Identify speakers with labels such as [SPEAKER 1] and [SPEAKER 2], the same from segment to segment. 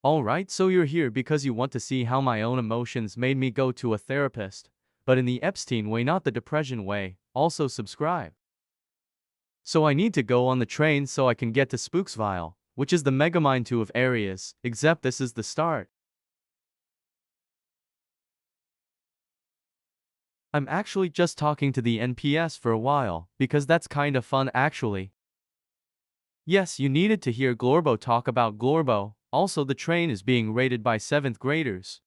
[SPEAKER 1] Alright, so you're here because you want to see how my own emotions made me go to a therapist. But in the Epstein way, not the depression way. Also subscribe. So I need to go on the train so I can get to Spooksville, which is the Megamind 2 of areas, except this is the start. I'm actually just talking to the NPS for a while, because that's kinda fun actually. Yes, you needed to hear Glorbo talk about Glorbo. Also, the train is being rated by 7th graders.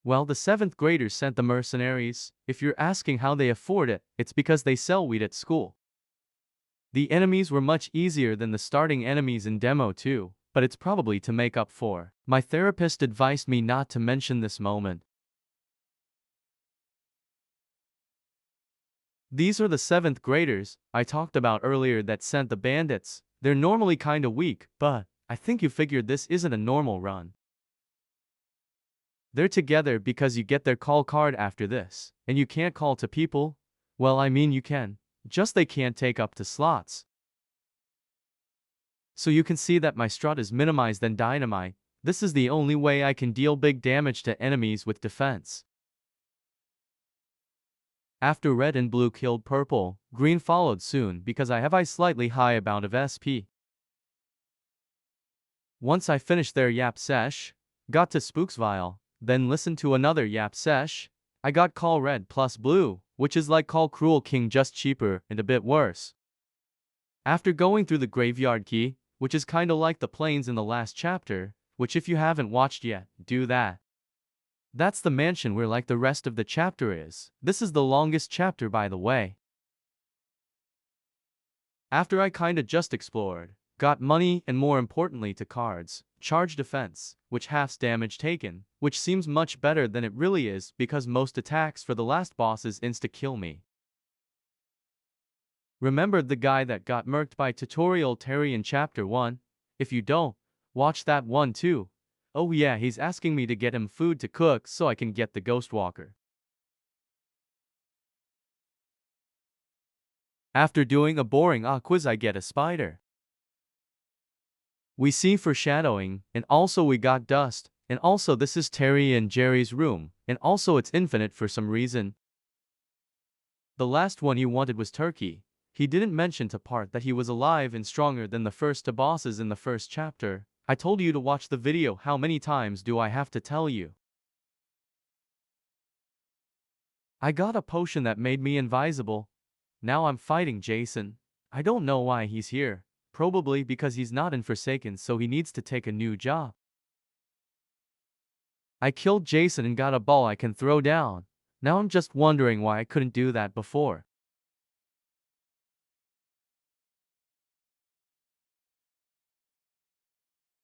[SPEAKER 1] Well, the 7th graders sent the mercenaries. If you're asking how they afford it, it's because they sell weed at school. The enemies were much easier than the starting enemies in Demo 2, but it's probably to make up for. My therapist advised me not to mention this moment. These are the 7th graders I talked about earlier that sent the bandits. They're normally kinda weak, but I think you figured this isn't a normal run. They're together because you get their call card after this, and you can't call to people. Well, I mean you can, just they can't take up to slots. So you can see that my strut is minimized than dynamite. This is the only way I can deal big damage to enemies with defense. After red and blue killed purple, green followed soon because I have a slightly high amount of SP. Once I finished their yap sesh, got to Spooksville, then listened to another yap sesh, I got call red plus blue, which is like call cruel king just cheaper and a bit worse. After going through the graveyard key, which is kinda like the plains in the last chapter, which if you haven't watched yet, do that. That's the mansion where like the rest of the chapter is. This is the longest chapter by the way. After I kinda just explored, got money and more importantly to cards, charge defense, which halves damage taken, which seems much better than it really is because most attacks for the last bosses insta-kill me. Remember the guy that got murked by Tutorial Terry in chapter 1? If you don't, watch that one too. Oh yeah, he's asking me to get him food to cook so I can get the Ghost Walker. After doing a boring quiz I get a spider. We see foreshadowing, and also we got dust, and also this is Terry and Jerry's room, and also it's infinite for some reason. The last one he wanted was turkey. He didn't mention to part that he was alive and stronger than the first two bosses in the first chapter. I told you to watch the video, how many times do I have to tell you? I got a potion that made me invisible. Now I'm fighting Jason. I don't know why he's here. Probably because he's not in Forsaken so he needs to take a new job. I killed Jason and got a ball I can throw down. Now I'm just wondering why I couldn't do that before.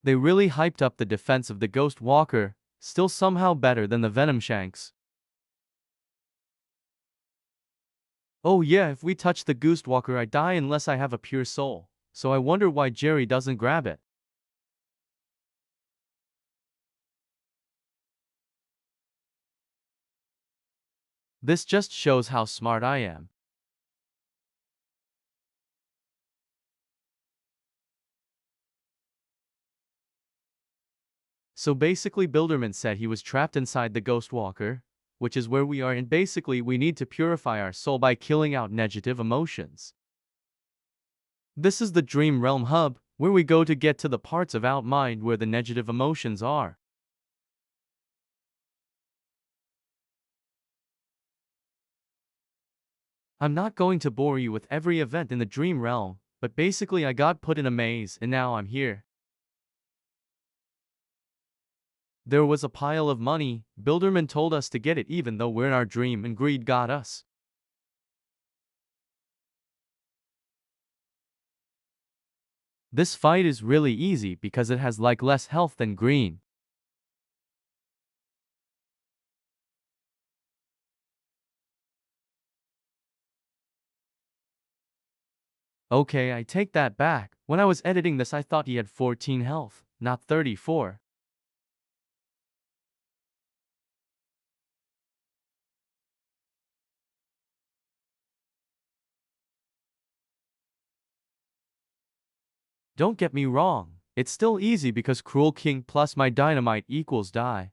[SPEAKER 1] They really hyped up the defense of the Ghost Walker, still somehow better than the Venom Shanks. Oh yeah, if we touch the Ghost Walker I die unless I have a pure soul, so I wonder why Jerry doesn't grab it. This just shows how smart I am. So basically Bilderman said he was trapped inside the Ghost Walker, which is where we are, and basically we need to purify our soul by killing out negative emotions. This is the Dream Realm hub, where we go to get to the parts of our mind where the negative emotions are. I'm not going to bore you with every event in the Dream Realm, but basically I got put in a maze and now I'm here. There was a pile of money. Bilderman told us to get it even though we're in our dream and greed got us. This fight is really easy because it has like less health than green. Okay, I take that back. When I was editing this I thought he had 14 health, not 34. Don't get me wrong, It's still easy because Cruel King plus my dynamite equals die.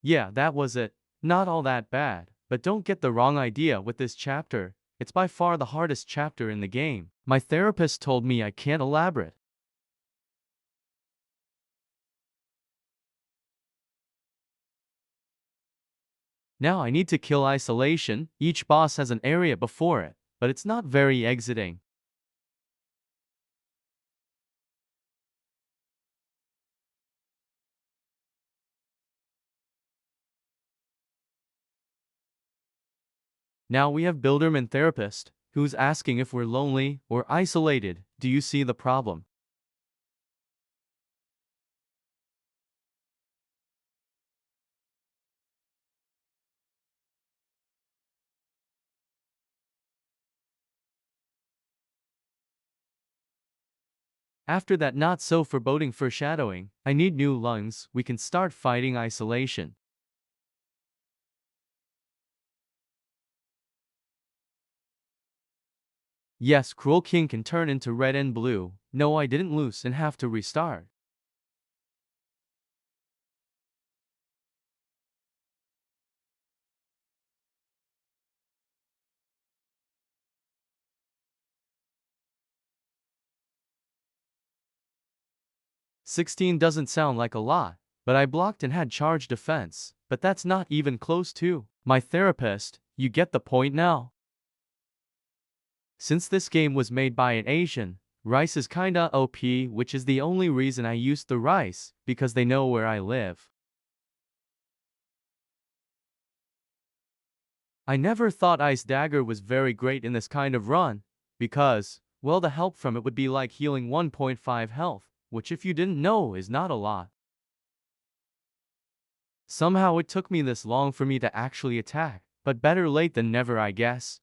[SPEAKER 1] Yeah, that was it. Not all that bad. But don't get the wrong idea with this chapter. It's by far the hardest chapter in the game. My therapist told me I can't elaborate. Now I need to kill isolation. Each boss has an area before it, but it's not very exiting. Now we have Builderman Therapist, who's asking if we're lonely or isolated. Do you see the problem? After that not so foreboding foreshadowing, I need new lungs, we can start fighting isolation. Yes, Cruel King can turn into red and blue. No, I didn't lose and have to restart. "16 doesn't sound like a lot, but I blocked and had charge defense. But that's not even close to my therapist. You get the point now? Since this game was made by an Asian, Rice is kinda OP, which is the only reason I used the Rice, because they know where I live. I never thought Ice Dagger was very great in this kind of run, because, well, the help from it would be like healing 1.5 health, which if you didn't know is not a lot. Somehow it took me this long for me to actually attack, but better late than never, I guess.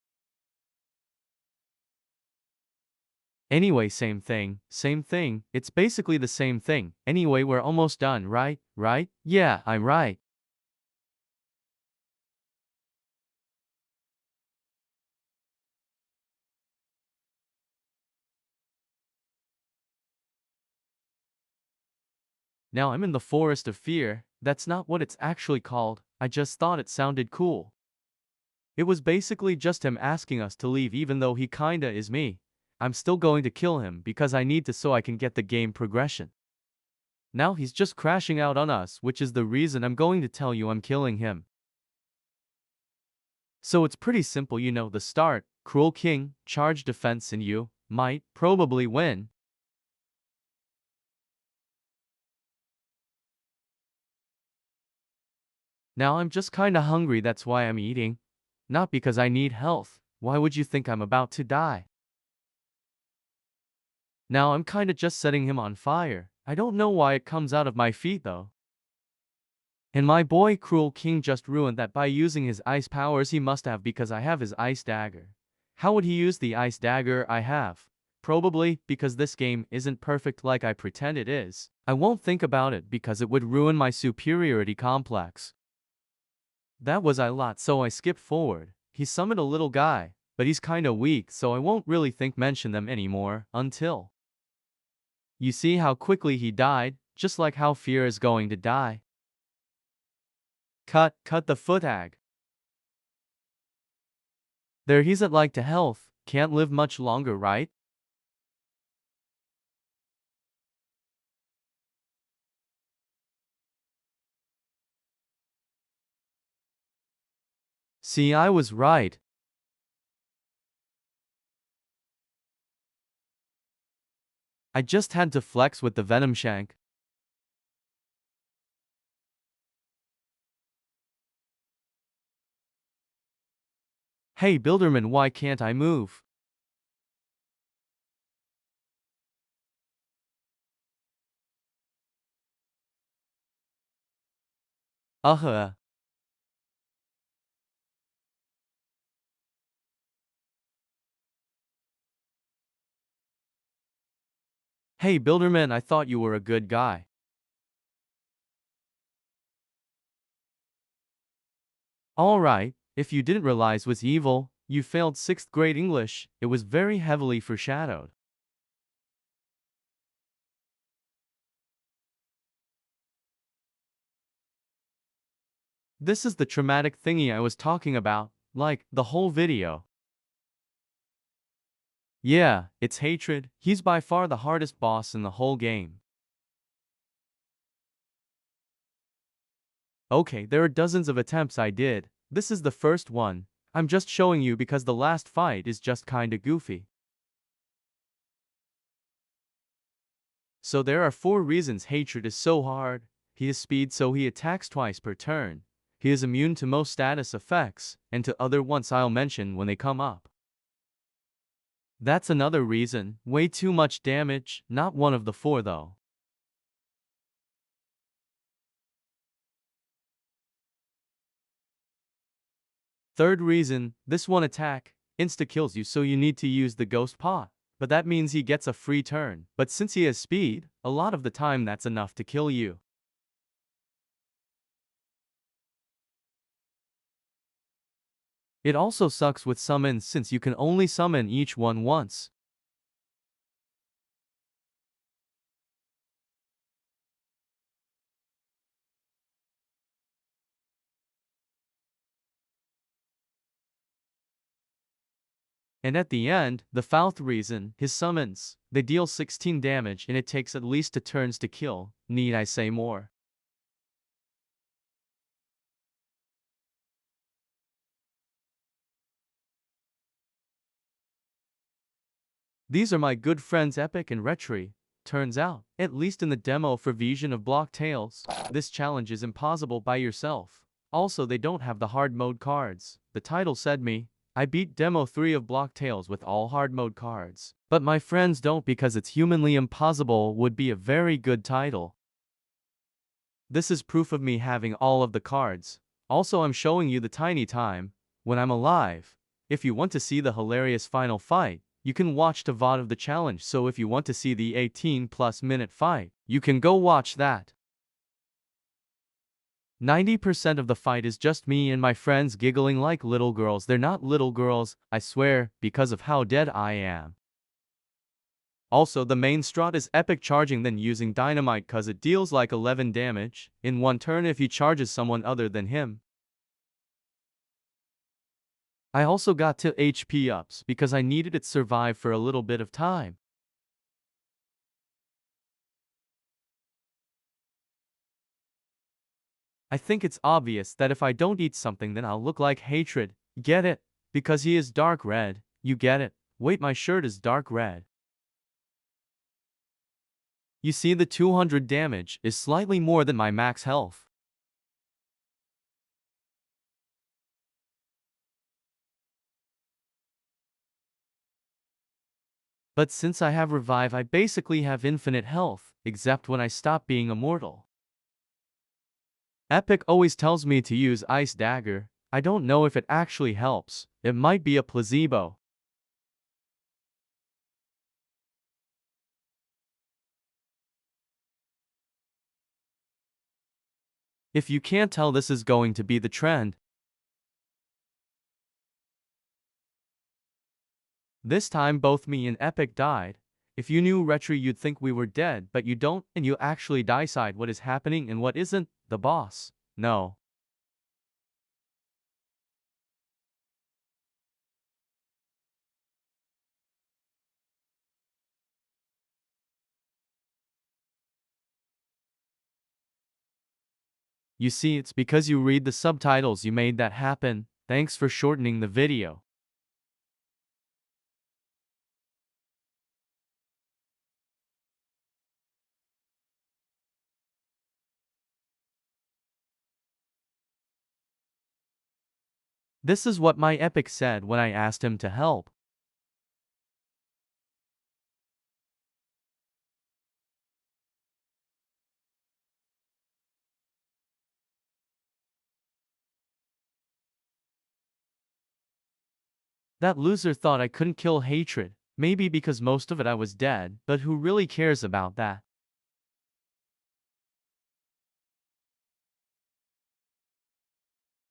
[SPEAKER 1] Anyway, same thing, it's basically the same thing. Anyway, we're almost done, right? Right? Yeah, I'm right. Now I'm in the Forest of Fear. That's not what it's actually called, I just thought it sounded cool. It was basically just him asking us to leave even though he kinda is me. I'm still going to kill him because I need to so I can get the game progression. Now he's just crashing out on us, which is the reason I'm going to tell you I'm killing him. So it's pretty simple, you know the start, Cruel King, charge defense and you might probably win. Now I'm just kinda hungry, that's why I'm eating. Not because I need health. Why would you think I'm about to die? Now I'm kinda just setting him on fire. I don't know why it comes out of my feet though. And my boy Cruel King just ruined that by using his ice powers. He must have, because I have his ice dagger. How would he use the ice dagger I have? Probably because this game isn't perfect like I pretend it is. I won't think about it because it would ruin my superiority complex. That was a lot, so I skipped forward. He summoned a little guy, but he's kinda weak, so I won't really think mention them anymore until you see how quickly he died, just like how Fear is going to die. Cut the footag. There, he's at like to health, can't live much longer, right? See, I was right. I just had to flex with the Venom Shank. Hey Builderman, why can't I move? Uh-huh. Hey Builderman, I thought you were a good guy. Alright, if you didn't realize was evil, you failed 6th grade English, it was very heavily foreshadowed. This is the traumatic thingy I was talking about, like, the whole video. Yeah, it's hatred, he's by far the hardest boss in the whole game. Okay, there are dozens of attempts I did, this is the first one. I'm just showing you because the last fight is just kinda goofy. So there are 4 reasons hatred is so hard. He is speed so he attacks twice per turn. He is immune to most status effects, and to other ones I'll mention when they come up. That's another reason, way too much damage, not one of the 4 though. Third reason, this one attack, insta-kills you so you need to use the ghost pot. But that means he gets a free turn. But since he has speed, a lot of the time that's enough to kill you. It also sucks with summons since you can only summon each one once. And at the end, the fourth reason, his summons. They deal 16 damage and it takes at least 2 turns to kill, need I say more? These are my good friends Epic and Retri. Turns out, at least in the demo for Vision of Block Tales, this challenge is impossible by yourself. Also they don't have the hard mode cards. The title said me, I beat demo 3 of Block Tales with all hard mode cards. But my friends don't because it's humanly impossible would be a very good title. This is proof of me having all of the cards. Also I'm showing you the tiny time, when I'm alive. If you want to see the hilarious final fight, you can watch the VOD of the challenge, so if you want to see the 18+ minute fight, you can go watch that. 90% of the fight is just me and my friends giggling like little girls. They're not little girls, I swear, because of how dead I am. Also the main strat is epic charging then using dynamite cause it deals like 11 damage in one turn if he charges someone other than him. I also got 2 HP ups because I needed it survive for a little bit of time. I think it's obvious that if I don't eat something then I'll look like hatred. Get it? Because he is dark red. You get it? Wait, my shirt is dark red. You see the 200 damage is slightly more than my max health. But since I have revive I basically have infinite health, except when I stop being immortal. Epic always tells me to use Ice Dagger. I don't know if it actually helps, it might be a placebo. If you can't tell this is going to be the trend. This time both me and Epic died. If you knew Retri you'd think we were dead, but you don't, and you actually decide what is happening and what isn't, the boss. No. You see, it's because you read the subtitles you made that happen. Thanks for shortening the video. This is what my Epic said when I asked him to help. That loser thought I couldn't kill hatred. Maybe because most of it I was dead, but who really cares about that?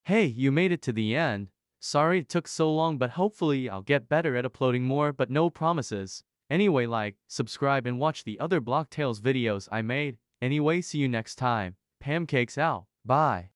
[SPEAKER 1] Hey, you made it to the end. Sorry it took so long, but hopefully I'll get better at uploading more, but no promises. Anyway, like, subscribe and watch the other Block Tales videos I made. Anyway, see you next time. Pancakes out. Bye.